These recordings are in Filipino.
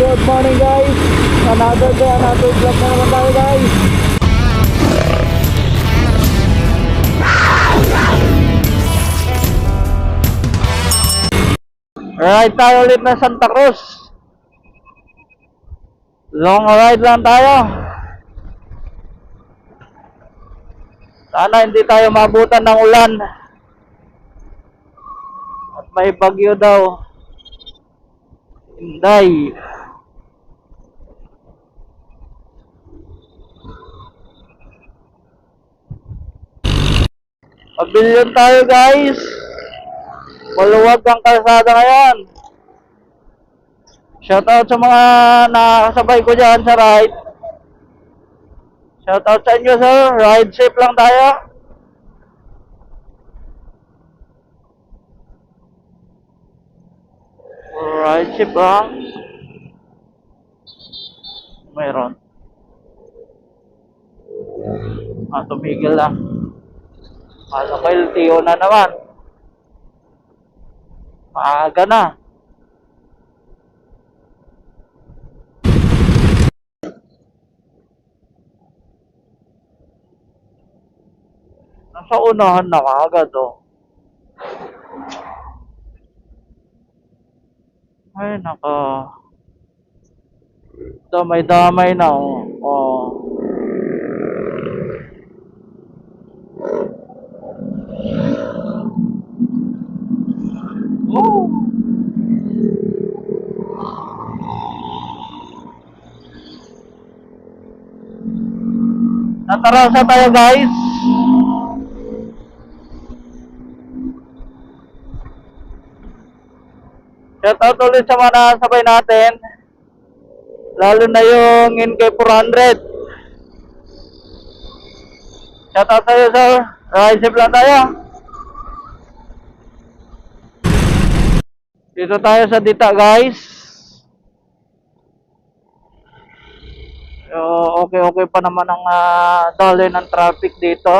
Good morning guys. Another day, another vlog na naman tayo guys. Ride tayo ulit na Santa Cruz. Long ride lang tayo. Sana hindi tayo mabutan ng ulan. At may bagyo daw. Hinday. Pabilion tayo guys. Maluwag ang kalsada ngayon. Shoutout sa mga nakakasabay ko dyan sa ride. Shoutout sa inyo sir. Ride safe lang tayo. Ride safe lang. Mayroon. Tumigil lang. Ano ko LTO na naman. Maaga na. Nasa unahan na kaagad oh. Ay naka. Damay-damay na oh. Oh. Oh. Natarasa tayo guys. Shoutout ulit sa mga sabay natin. Lalo na yung NK400. Shoutout tayo sir. Ride safe lang tayo. Dito tayo sa Dita guys. Okay pa naman ang daloy ng traffic dito.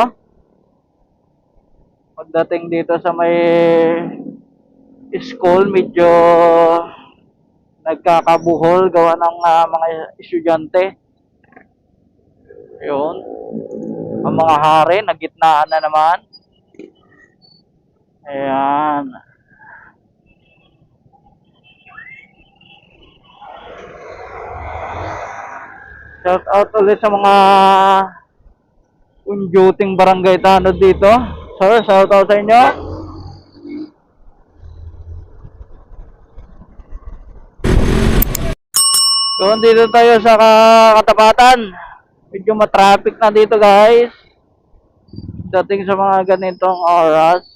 Pagdating dito sa may school, medyo nagkakabuhol gawa ng mga estudyante. Yun. Ang mga hari, nagitnaan na naman. Ayan. Shout out ulit sa mga unjuting barangay tanod dito. Sir, shout out sa inyo. Doon dito tayo sa katapatan. Medyo matraffic na dito guys. Dating sa mga ganitong oras.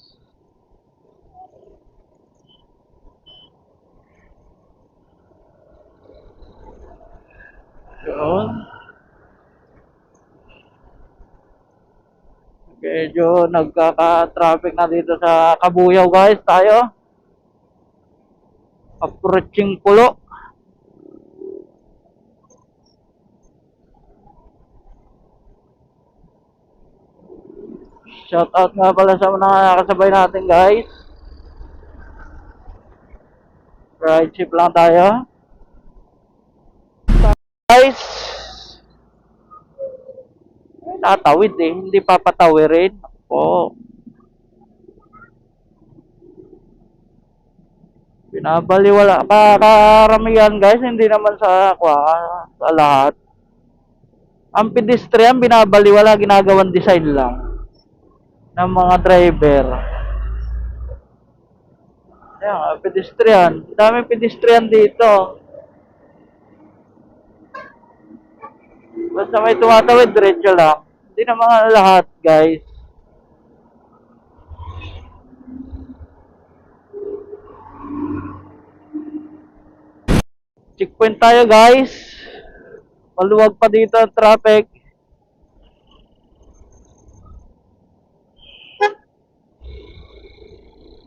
Doon. Medyo nagkaka-traffic na dito sa Kabuyaw guys tayo. Approaching Pulo. Shout out nga pala sa mga kasabay natin guys. Ride safe lang tayo. Guys. Natawid eh, hindi papatawirin. Oo. Binabaliwala. Karamihan guys, hindi naman sa lahat. Ang pedestrian, binabaliwala, ginagawang design lang ng mga driver. Ayan, pedestrian. Daming pedestrian dito. Basta may tumatawid, diretso lang. Hindi naman lahat, guys. Checkpoint tayo, guys. Maluwag pa dito ang traffic.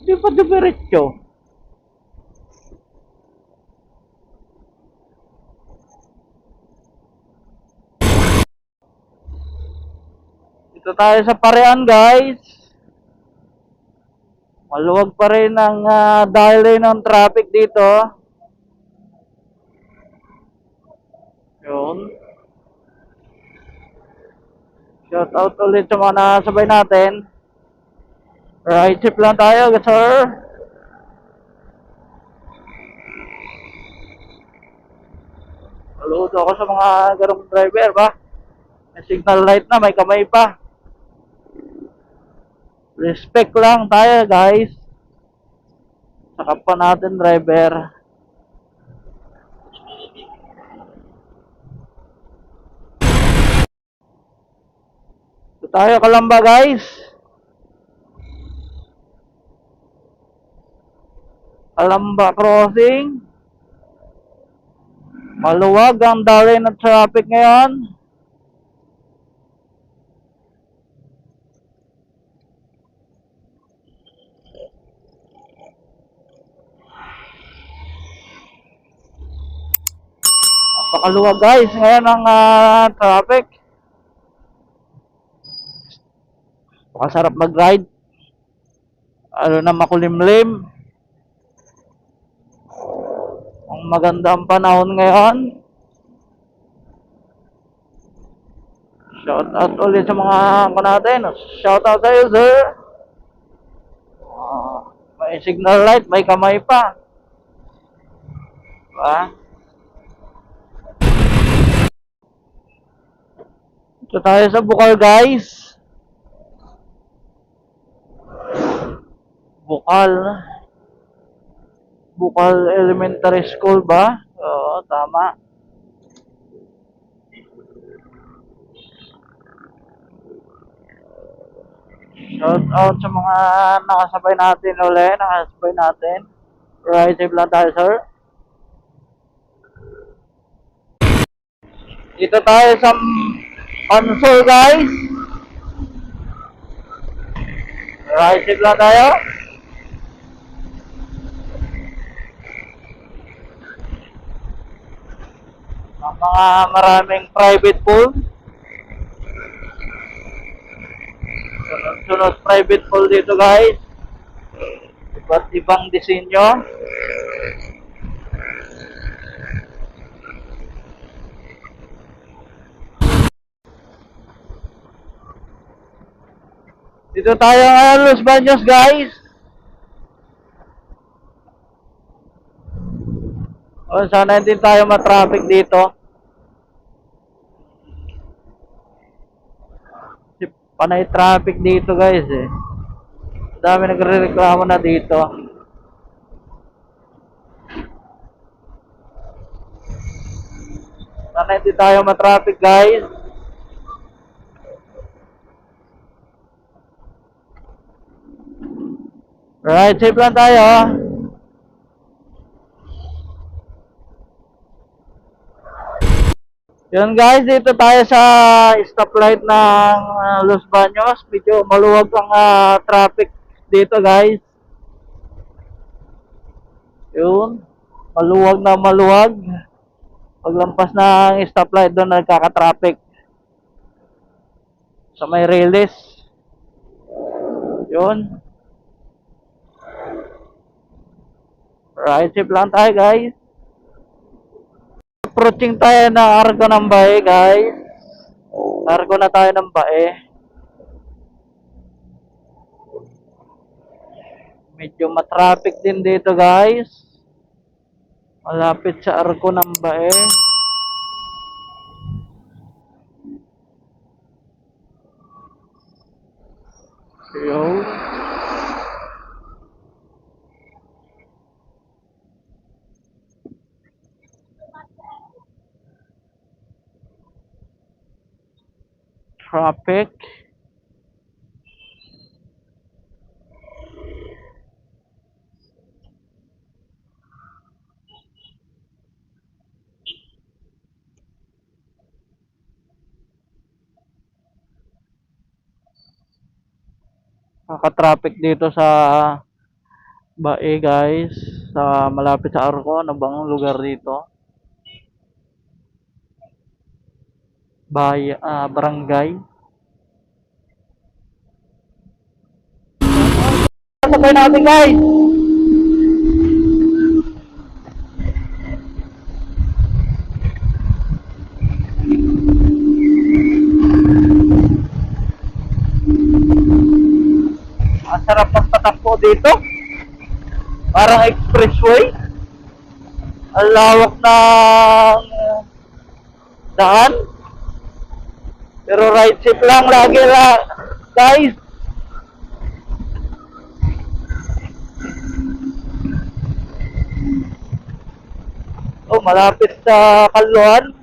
Hindi pa diretso. Dito tayo sa Parean guys. Maluwag pa rin ang daloy ng traffic dito. Yun. Shout out ulit sa mga nasabay natin. Right chip lang tayo, sir. Saludo ako sa mga ganong driver ba. May signal light na, may kamay pa. Respect lang tayo guys. Sa kapwa natin driver. Ito tayo Kalamba guys. Kalamba crossing. Maluwag ang daloy ng traffic ngayon. Napakaluwag guys ngayon ang traffic. Napakasarap mag-ride. Ano na makulimlim. Ang maganda ang panahon ngayon. Shout out ulit sa mga natin. Shout out sa iyo, sir. May signal light, may kamay pa. Diba? Ito tayo sa Bukal, guys. Bukal Elementary School ba? Oo, tama. Shout out sa mga nakasabay natin ulit. Right safe lang tayo, sir. Dito tayo sa Pansol, guys. Right safe lang tayo. Ang mga maraming private pool. Sunod private pool dito guys. Iba't ibang disenyo. Dito tayo ngayon Los Baños guys. O, sana hindi tayo matraffic dito. Panay traffic dito guys eh. Dami nagre-reklamo na dito. Sana hindi tayo matraffic guys. Right, safe lang tayo. Yun guys, dito tayo sa stoplight ng Los Baños. Medyo maluwag ang traffic dito guys. Yun, maluwag na maluwag. Paglampas ng stoplight doon nagkaka-traffic. Sa may release. Yun. Right, safe lang tayo guys. Approaching tayo ng Arco ng Bae guys. Arco na tayo ng Bae. Medyo matraffic din dito guys. Malapit sa Arco ng Bae. Yo. Traffic. Naka-traffic dito sa Bae guys, sa malapit sa Arco. Ano bang lugar dito? Barangay. Sabay natin guys. dito. Parang expressway. Ang lawak ng daan. Pero right safe lang lagi guys. Oh, malapit sa Kaluluan.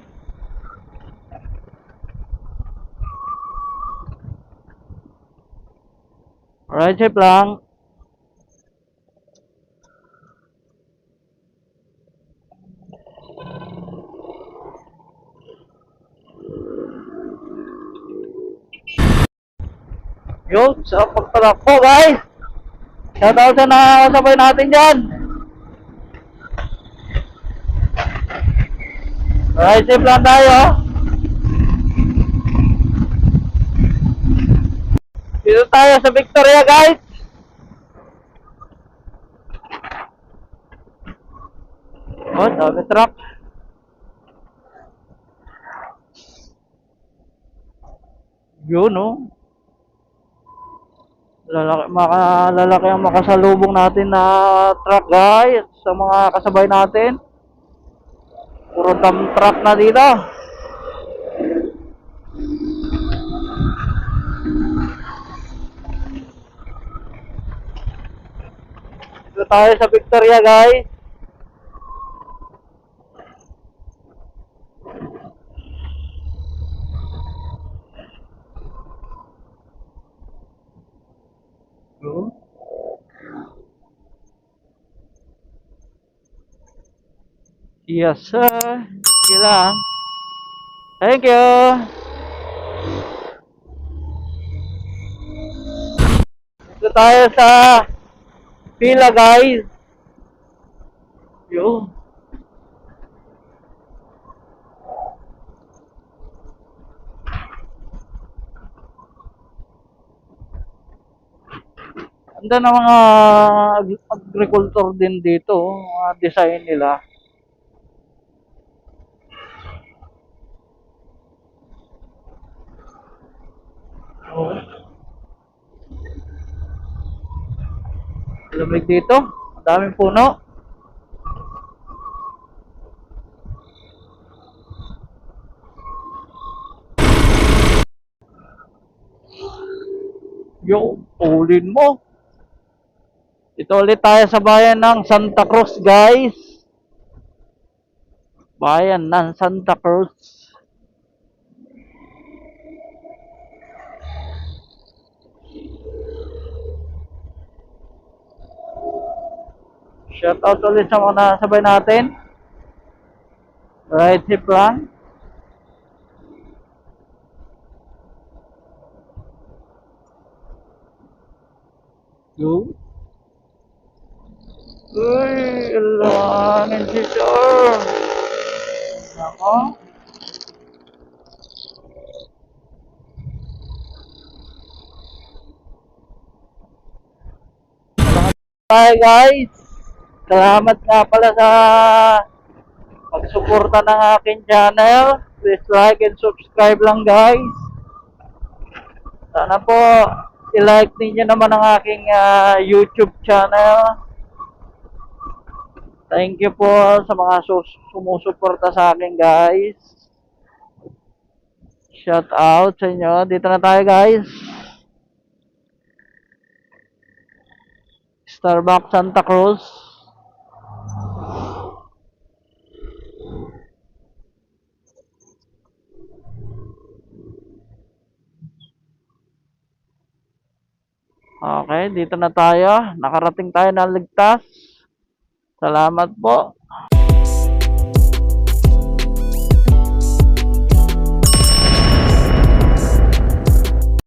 Right safe lang. Yun, sa pagtalakbo guys. Shoutout sa nakakasabay natin dyan. Right safe lang tayo. Dito tayo sa Victoria guys. Oh, dami truck. Yun oh. Lalaki ang makasalubong natin na truck guys. Sa mga kasabay natin. Puro dump truck na dito. Dito tayo sa Victoria guys. Yes sir. Sige lang. Thank you. Dito tayo sa pila guys. Yun. Ganda ng mga agriculture din dito, mga design nila. Oh. Lamig dito, ang daming puno. Yung ulin mo. Ito ulit tayo sa bayan ng Santa Cruz guys. Bayan ng Santa Cruz. Shout out ulit sa mga nasabay natin. Right hip lang. Go. Uy, ilahanin si sir. Nako. Hi guys. Salamat nga pala sa pagsuporta ng aking channel. Please like and subscribe lang guys. Sana po i-like ninyo naman ang aking YouTube channel. Thank you po sa mga sumusuporta sa akin guys. Shout out sa inyo. Dito na tayo guys. Starbucks Santa Cruz. Okay, dito na tayo. Nakarating tayo ng ligtas. Salamat po.